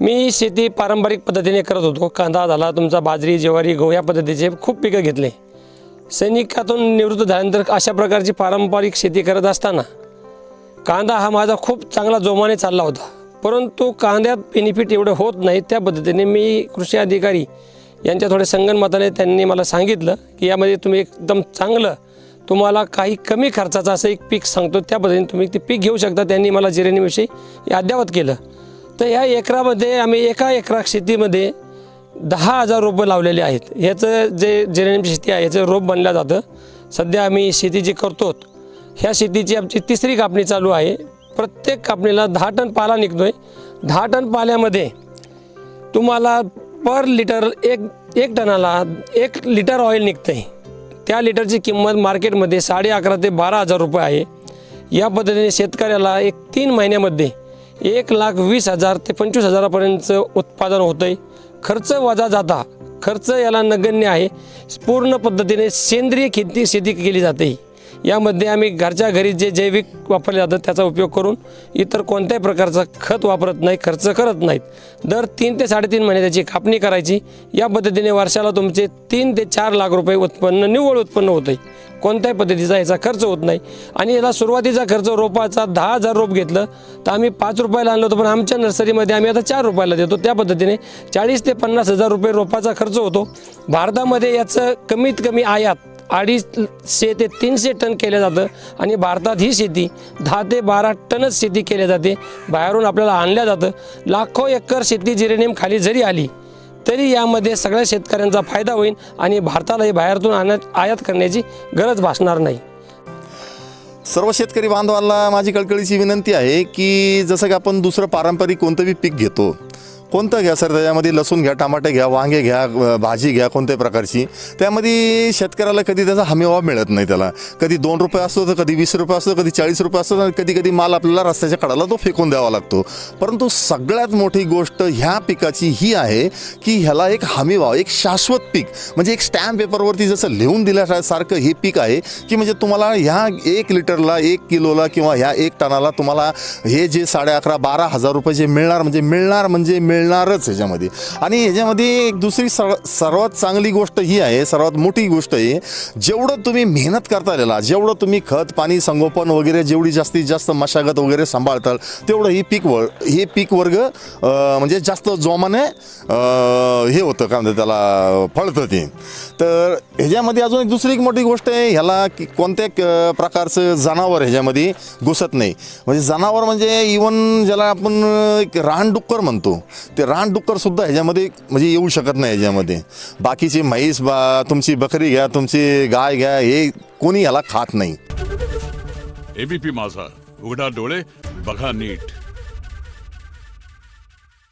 मी शेती पारंपरिक पद्धतीने करत होतो. कांदा झाला, तुमचा बाजरी, ज्वारी, गहू या पद्धतीचे खूप पिकं घेतले. सैनिकातून निवृत्त झाल्यानंतर अशा प्रकारची पारंपरिक शेती करत असताना कांदा हा माझा खूप चांगला जोमाने चालला होता. परंतु कांद्यात बेनिफिट एवढं होत नाही. त्या पद्धतीने मी कृषी अधिकारी यांच्या थोडे संगनमताने त्यांनी मला सांगितलं की यामध्ये तुम्ही एकदम चांगलं, तुम्हाला काही कमी खर्चाचं असं एक पीक सांगतो, त्या पद्धतीने तुम्ही ते पीक घेऊ शकता. त्यांनी मला जिरेनियमविषयी अद्ययावत केलं. तर या एकरामध्ये आम्ही एका एकरा शेतीमध्ये 10,000 रोपं लावलेले आहेत. ह्याचं जे जिरेनियम शेती आहे ह्याचं रोप बनलं जातं. सध्या आम्ही शेती जी करतो ह्या शेतीची आमची 3री कापणी चालू आहे. प्रत्येक कापणीला 10 टन पाला निघतो आहे. 10 टन पाल्यामध्ये तुम्हाला पर लिटर एक टनाला 1 लिटर ऑइल निघतं आहे. त्या लिटरची किंमत मार्केटमध्ये 11.5 ते 12,000 रुपये आहे. या पद्धतीने शेतकऱ्याला 3 महिन्यामध्ये 1,20,000 ते 25,000पर्यंतचं उत्पादन होतं आहे. खर्च वजा जाता खर्च याला नगण्य आहे. पूर्ण पद्धतीने सेंद्रिय शेती केली जाते. यामध्ये आम्ही घरच्या घरी जे जैविक वापरले जातं त्याचा उपयोग करून इतर कोणत्याही प्रकारचं खत वापरत नाही, खर्च करत नाहीत. दर 3 ते 3.5 महिने त्याची कापणी करायची. या पद्धतीने वर्षाला तुमचे 3 ते 4 लाख रुपये उत्पन्न, निव्वळ उत्पन्न होतं आहे. कोणत्याही पद्धतीचा याचा खर्च होत नाही. आणि याला सुरुवातीचा खर्च रोपाचा 10,000 रोप घेतलं तर आम्ही 5 रुपयाला आणलं होतं, पण आमच्या नर्सरीमध्ये आम्ही आता 4 रुपयाला देतो. त्या पद्धतीने 40,000 ते 50,000 रुपये रोपाचा खर्च होतो. भारतामध्ये याचं कमीत कमी आयात 250 ते 300 टन केलं जातं. आणि भारतात ही शेती 10 ते 12 टनच शेती केली जाते. बाहेरून आपल्याला आणल्या जातं. लाखो एकर शेती जिरेनियम खाली जरी आली तरी यामध्ये सगळ्या शेतकऱ्यांचा फायदा होईल आणि भारतालाही बाहेरून आयात करण्याची गरज भासणार नाही. सर्व शेतकरी बांधवांना माझी कळकळीची विनंती आहे की जसं की आपण दुसरं पारंपरिक कोणतंही पीक घेतो, कोणतं घ्या सर, त्याच्यामध्ये लसूण घ्या, टमाटे घ्या, वांगे घ्या, भाजी घ्या, कोणत्याही प्रकारची, त्यामध्ये शेतकऱ्याला कधी त्याचा हमीभाव मिळत नाही. त्याला कधी 2 रुपये असतो, तर कधी 20 रुपये असतो, कधी 40 रुपये असतो, तर कधी कधी माल आपल्याला रस्त्याच्या कडाला तो फेकून द्यावा लागतो. परंतु सगळ्यात मोठी गोष्ट ह्या पिकाची ही आहे की ह्याला एक हमीभाव, एक शाश्वत पीक, म्हणजे एक स्टॅम्प पेपरवरती जसं लिहून दिल्यासारखं हे पीक आहे की म्हणजे तुम्हाला ह्या 1 लिटरला, 1 किलोला किंवा ह्या 1 टनाला तुम्हाला हे जे 11,500-12,000 रुपये जे मिळणारच ह्याच्यामध्ये. आणि ह्याच्यामध्ये एक दुसरी सर्वात चांगली गोष्ट ही आहे, सर्वात मोठी गोष्ट आहे, जेवढं तुम्ही मेहनत करता याला, जेवढं तुम्ही खत पाणी संगोपन वगैरे, जेवढी जास्तीत जास्त मशागत वगैरे सांभाळताल, तेवढं हे पीक वर्ग म्हणजे जास्त जोमाने हे होतं, काय म्हणतात त्याला, फळतं ते. तर ह्याच्यामध्ये अजून एक दुसरी एक मोठी गोष्ट आहे, ह्याला की कोणत्या प्रकारचं जनावर ह्याच्यामध्ये घुसत नाही. म्हणजे जनावर म्हणजे इवन ज्याला आपण एक रानडुक्कर म्हणतो, ते रानडुक्कर सुद्धा ह्याच्यामध्ये म्हणजे येऊ शकत नाही. ह्याच्यामध्ये बाकीची म्हैस, तुमची बकरी घ्या, तुमची गाय घ्या, हे कोणी ह्याला खात नाही. एबीपी माझा, उघडा डोळे बघा नीट.